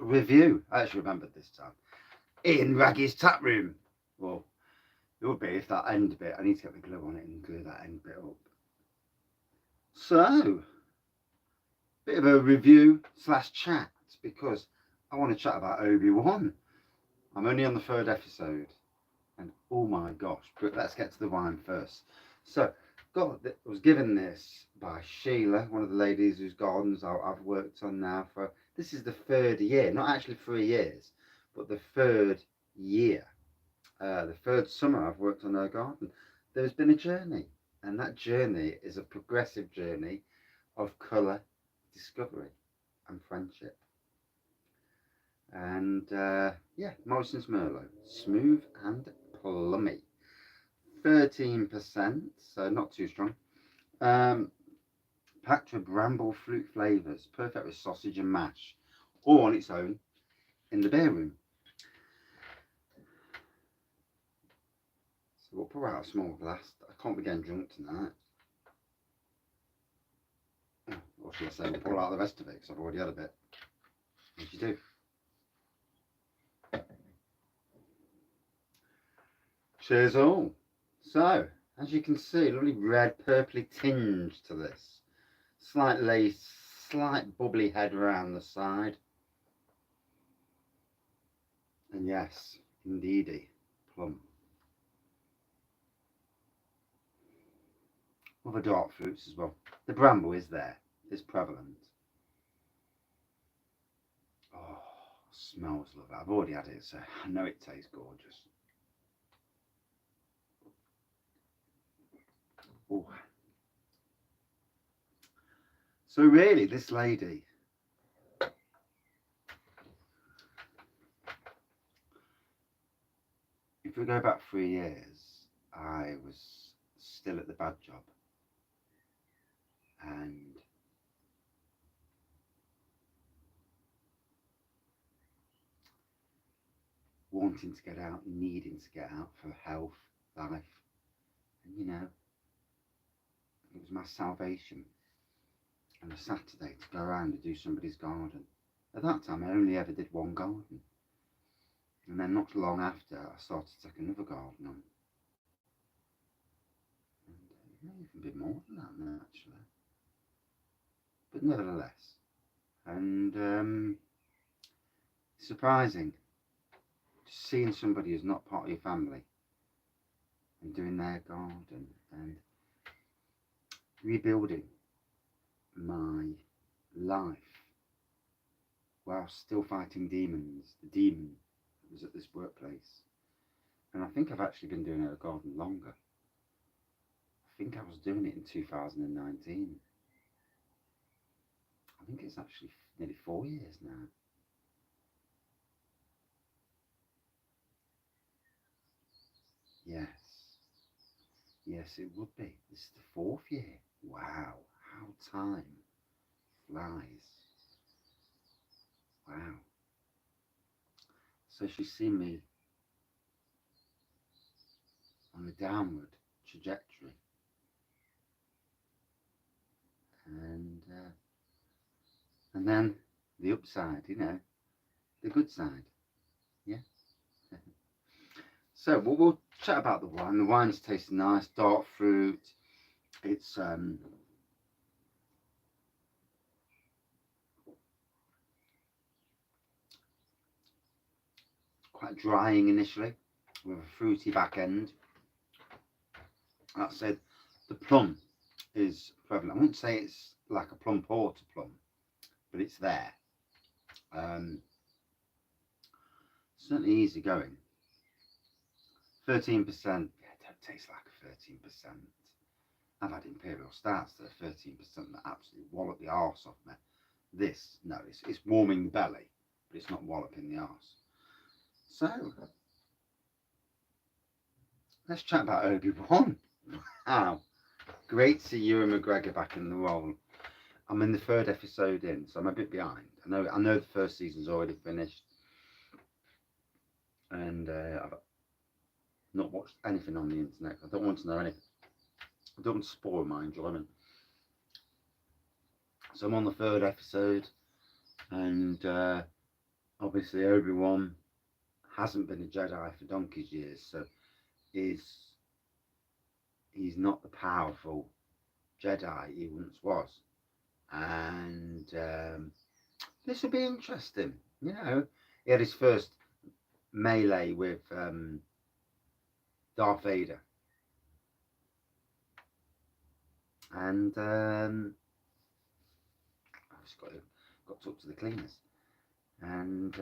review. I actually remembered this time. In Raggy's tap room. Well, it would be if that end bit. I need to get the glue on it and glue that end bit up. So, bit of a review / chat because I want to chat about Obi Wan. I'm only on the 3rd episode, and oh my gosh! But let's get to the wine first. So, I was given this by Sheila, one of the ladies whose gardens I've worked on now for. This is the 3rd year, not actually 3 years, but the 3rd year. The 3rd summer I've worked on her garden. There's been a journey, and that journey is a progressive journey of colour, discovery, and friendship. And yeah, Morrisons Merlot, smooth and plummy. 13%, so not too strong. Packed with bramble fruit flavours, perfect with sausage and mash, or on its own in the beer room. So we'll pour out a small glass. I can't be getting drunk tonight. Or should I say we'll pour out the rest of it because I've already had a bit. As you do. Cheers all. So, as you can see, lovely red, purpley tinge to this. Slight bubbly head around the side. And yes, indeedy, plum. Other dark fruits as well. The bramble is there. It's prevalent. Oh, smells lovely. I've already had it, so I know it tastes gorgeous. Oh. So really, this lady, if we go back 3 years, I was still at the bad job. And wanting to get out, needing to get out for health, life. And you know, it was my salvation on a Saturday to go around and do somebody's garden. At that time, I only ever did one garden. And then not long after, I started to take another garden on. And it may even be more than that now, actually. But nevertheless, and surprising, just seeing somebody who's not part of your family and doing their garden and rebuilding my life while still fighting demons. The demon was at this workplace, and I think I've actually been doing her garden longer. I think I was doing it in 2019. I think it's actually nearly 4 years now. Yes, it would be. This is the 4th year. Wow, how time flies. Wow. So she's seen me on a downward trajectory. And then the upside, you know, the good side. Yeah. So we'll chat about the wine. The wine's tasting nice, dark fruit. It's quite drying initially, with a fruity back end. That said, the plum is prevalent. I wouldn't say it's like a plum porter plum, but it's there. Certainly easy going. 13%. Yeah, it don't taste like a 13%. I've had Imperial Stouts that are 13% that absolutely wallop the arse off me. This, no, it's warming the belly, but it's not walloping the arse. So, let's chat about Obi Wan. Wow. Great to see Ewan McGregor back in the role. I'm in the 3rd episode in, so I'm a bit behind. I know the 1st season's already finished. And I've not watched anything on the internet. I don't want to know anything. I don't want to spoil my enjoyment. So I'm on the 3rd episode, and obviously Obi Wan hasn't been a Jedi for donkey's years, so he's not the powerful Jedi he once was. And this will be interesting. You know, he had his first melee with Darth Vader, and I just got to talk to the cleaners, and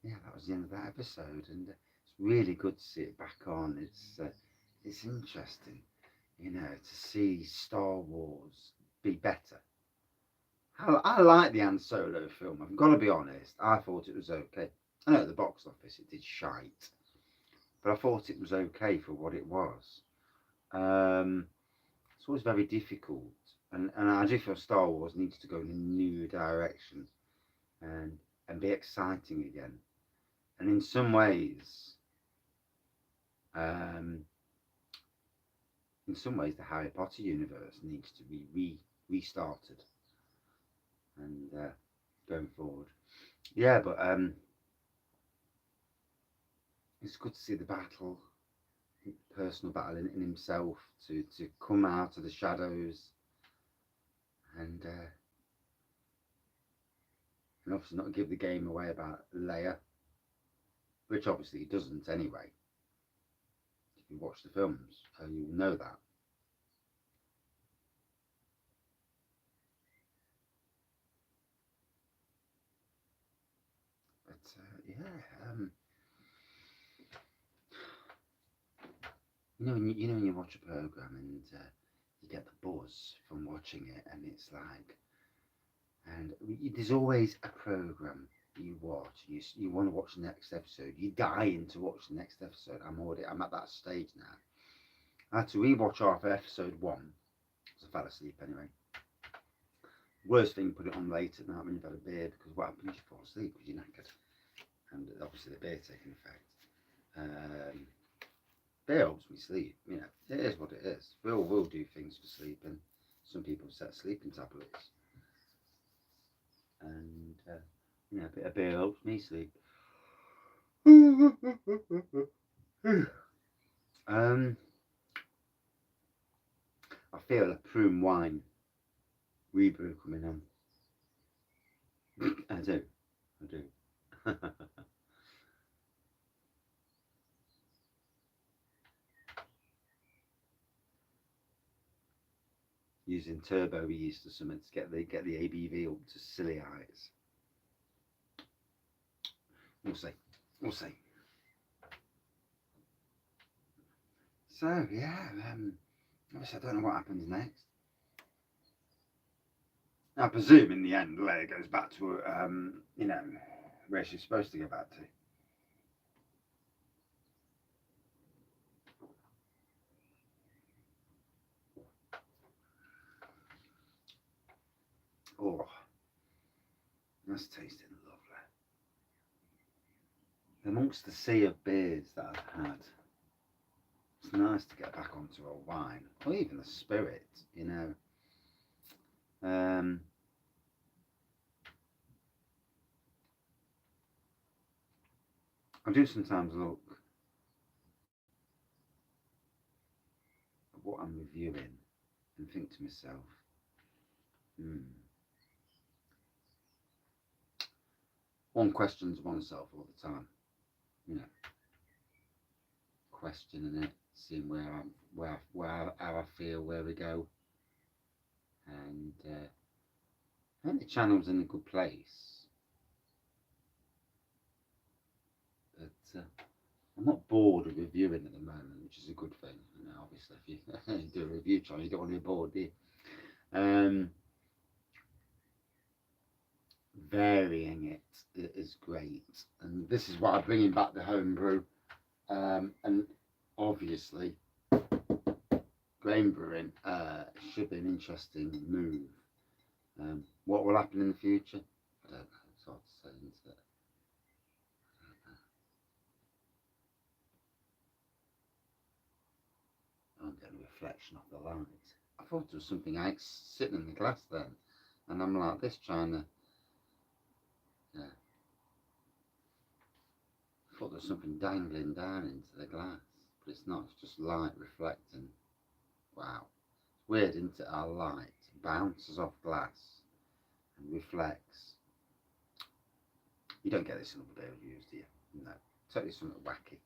yeah, that was the end of that episode. And it's really good to see it back on. It's interesting, you know, to see Star Wars be better. I like the Han Solo film. I've got to be honest. I thought it was okay. I know at the box office it did shite, but I thought it was okay for what it was. It's always very difficult, and I do feel Star Wars needs to go in a new direction and be exciting again. And in some ways, the Harry Potter universe needs to be restarted and going forward. Yeah, but it's good to see the battle, personal battle in himself, to come out of the shadows and obviously not give the game away about Leia, which obviously he doesn't anyway. If you watch the films, you'll know that. But yeah, you know when you watch a program and you get the buzz from watching it, and it's like, and there's always a program you watch, you want to watch the next episode, you're dying to watch the next episode. I'm at that stage now. I had to rewatch half episode 1 because I fell asleep anyway. Worst thing, put it on late at night when you've had a beer, because what happens, you fall asleep because you're knackered, and obviously the beer taking effect. Beer helps me sleep, you know, it is what it is. We all will do things for sleeping. Some people set sleeping tablets, and you know, a bit of beer helps me sleep. I feel a prune wine rebrew coming on. I do. Using turbo yeast or something to get the ABV up to silly heights. We'll see. So yeah, obviously I don't know what happens next. I presume in the end Leia goes back to you know, where she's supposed to go back to. Oh, that's tasting lovely. Amongst the sea of beers that I've had, it's nice to get back onto a wine, or even a spirit, you know. I do sometimes look at what I'm reviewing and think to myself, one questions oneself all the time, you know, questioning it, seeing how I feel, where we go, and I think the channel's in a good place, but I'm not bored of reviewing at the moment, which is a good thing. You know, obviously, if you do a review channel, you don't want to be bored, do you? Varying it is great, and this is why I'm bringing back the homebrew, and obviously grain brewing should be an interesting move. What will happen in the future? I don't know. It's hard to say, isn't it? I'm getting a reflection off the light. I thought there was something sitting in the glass then, and I'm like this trying to, yeah. I thought there's something dangling down into the glass, but it's not. It's just light reflecting. Wow, it's weird, isn't it? Our light bounces off glass and reflects. You don't get this in other beer reviews, do you? No, totally something wacky.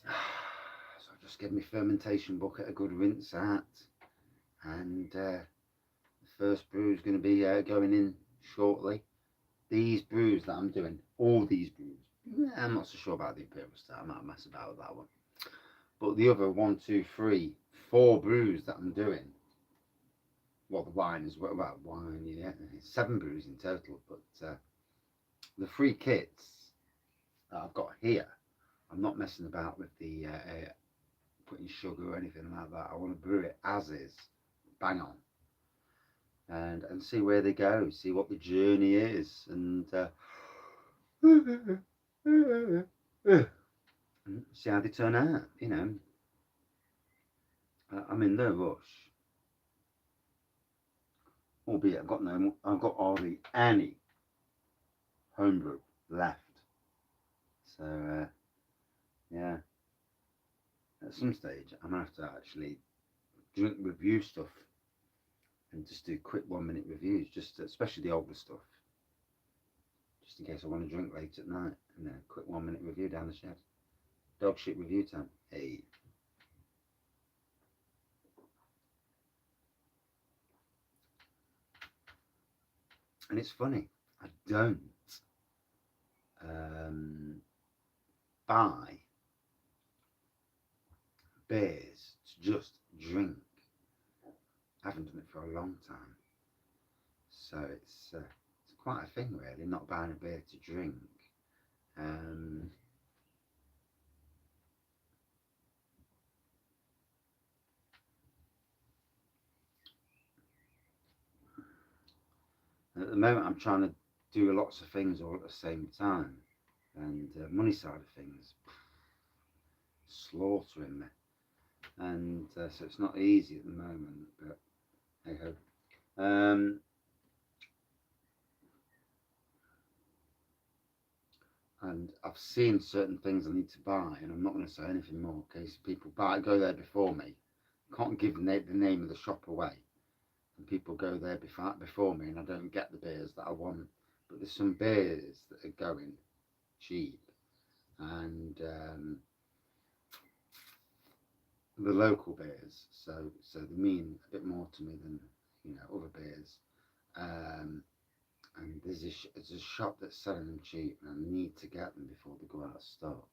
So I've just given my fermentation bucket a good rinse out, and the first brew is going to be going in shortly. These brews that I'm doing, all these brews, I'm not so sure about the Imperial Stout. I might mess about with that one. But the other 1, 2, 3, 4 brews that I'm doing, well, the wine is well, wine, yeah, 7 brews in total. But the 3 kits that I've got here, I'm not messing about with the putting sugar or anything like that. I want to brew it as is, bang on, and see where they go, see what the journey is, and see how they turn out. You know, I'm in no rush. Albeit I've got hardly any homebrew left. So yeah, at some stage I'm gonna have to actually drink review stuff and just do quick 1-minute reviews, just especially the older stuff, just in case I want to drink late at night. You know, quick 1-minute review down the shed. Dog shit review time. Hey. And it's funny, I don't buy beers to just drink. I haven't done it for a long time, so it's quite a thing really, not buying a beer to drink. At the moment I'm trying to do lots of things all at the same time, and money side of things slaughtering me, and so it's not easy at the moment, but hey ho. And I've seen certain things I need to buy, and I'm not going to say anything more in case people go there before me. Can't give the name of the shop away, and people go there before me, and I don't get the beers that I want. But there's some beers that are going cheap, and the local beers, so they mean a bit more to me than, you know, other beers. And there's a shop that's selling them cheap, and I need to get them before they go out of stock.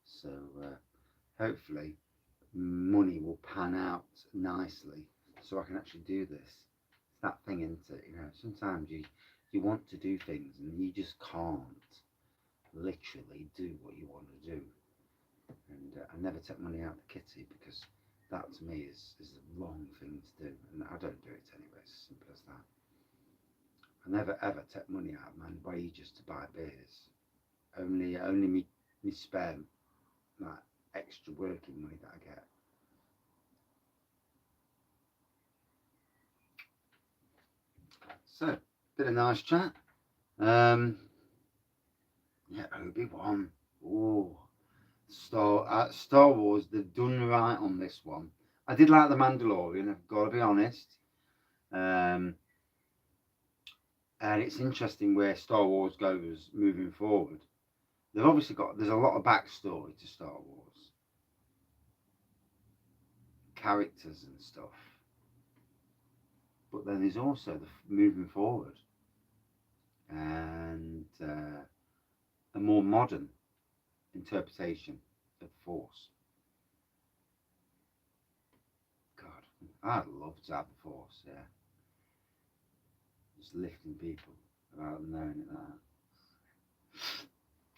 So hopefully money will pan out nicely, so I can actually do this. It's that thing, isn't it? You know, sometimes you want to do things and you just can't literally do what you want to do. And I never take money out of the kitty, because that to me is a wrong thing to do, and I don't do it anyway. It's simple as that. I never ever take money out of my wages to buy beers. Only me spare that extra working money that I get. So, bit of nice chat. Yeah, Obi Wan. Oh, Star Wars. They've done right on this one. I did like the Mandalorian, I've got to be honest. And it's interesting where Star Wars goes moving forward. They've obviously there's a lot of backstory to Star Wars, characters and stuff. But then there's also the moving forward, and a more modern interpretation of the Force. God, I'd love to have the Force, yeah. Just lifting people without them knowing it like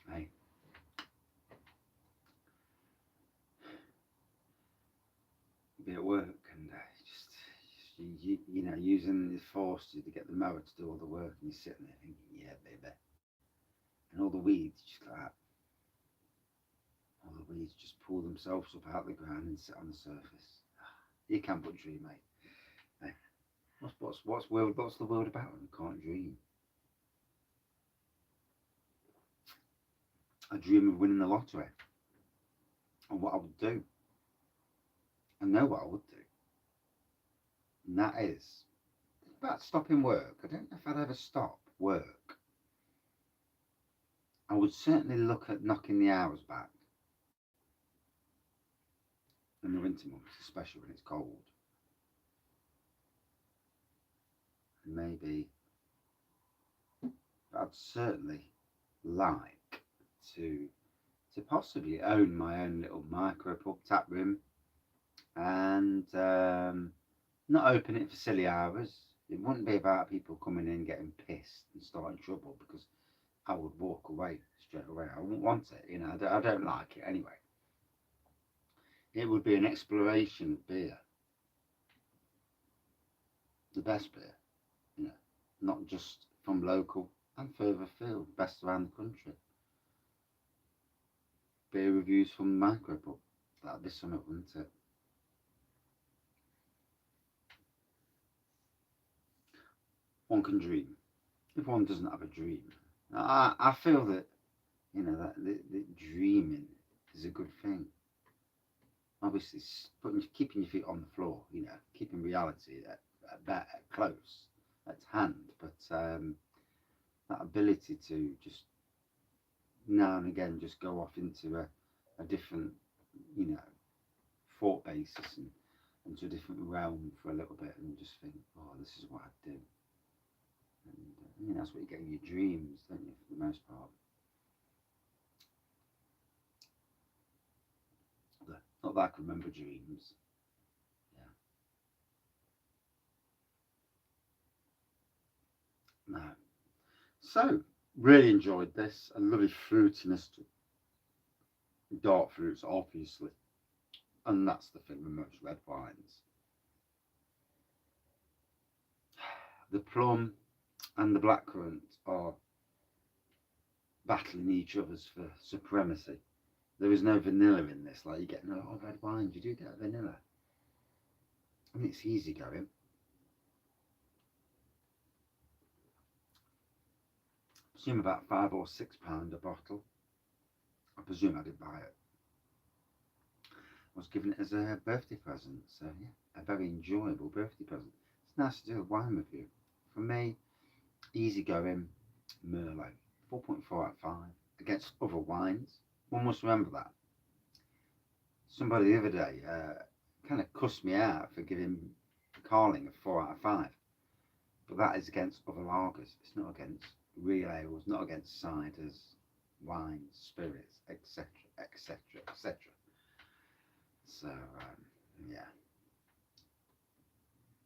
that. Hey. Be at work and you know, using the Force to get the mower to do all the work, and you're sitting there thinking, yeah, baby. And all the weeds just like that. All the weeds just pull themselves up out of the ground and sit on the surface. You can but dream, mate. Hey. What's the world about when you can't dream? I dream of winning the lottery and what I would do. I know what I would do. And that is about stopping work. I don't know if I'd ever stop work. I would certainly look at knocking the hours back in the winter months, especially when it's cold. And maybe I'd certainly like to possibly own my own little micro pub tap room and not open it for silly hours. It wouldn't be about people coming in getting pissed and starting trouble, because I would walk away straight away. I wouldn't want it, you know. I don't like it anyway. It would be an exploration of beer, the best beer, you know, not just from local and further afield, best around the country. Beer reviews from Micropub. That'd be something, wouldn't it? One can dream. If one doesn't have a dream, I feel that, you know, that dreaming is a good thing. Obviously, keeping your feet on the floor, you know, keeping reality at close, at hand. But that ability to just now and again just go off into a different, you know, thought basis and into a different realm for a little bit and just think, oh, this is what I'd do. And that's what you get in your dreams, don't you, for the most part. Not that I can remember dreams. Yeah. No. So, really enjoyed this. A lovely fruitiness to dark fruits, obviously. And that's the thing with most red wines. The plum and the blackcurrant are battling each other's for supremacy. There is no vanilla in this, like you get in a lot of red wines, you do get vanilla. I mean, it's easy going. I presume about £5 or £6 a bottle. I presume I did buy it. I was given it as a birthday present, so yeah, a very enjoyable birthday present. It's nice to do a wine review. For me, easy going Merlot, 4.4 out of 5 against other wines. One must remember that. Somebody the other day kind of cussed me out for giving Carling a 4 out of 5, but that is against other lagers. It's not against real ales, not against ciders, wines, spirits, etc., etc., etc. So yeah,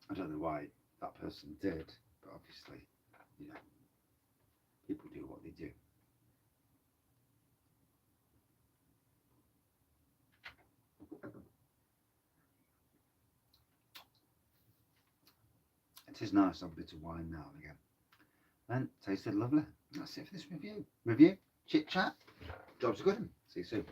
I don't know why that person did, but obviously, you know, people do what they do. It is nice to have a bit of wine now and again. And tasted lovely. That's it for this review. Chit chat. Job's a good one. See you soon.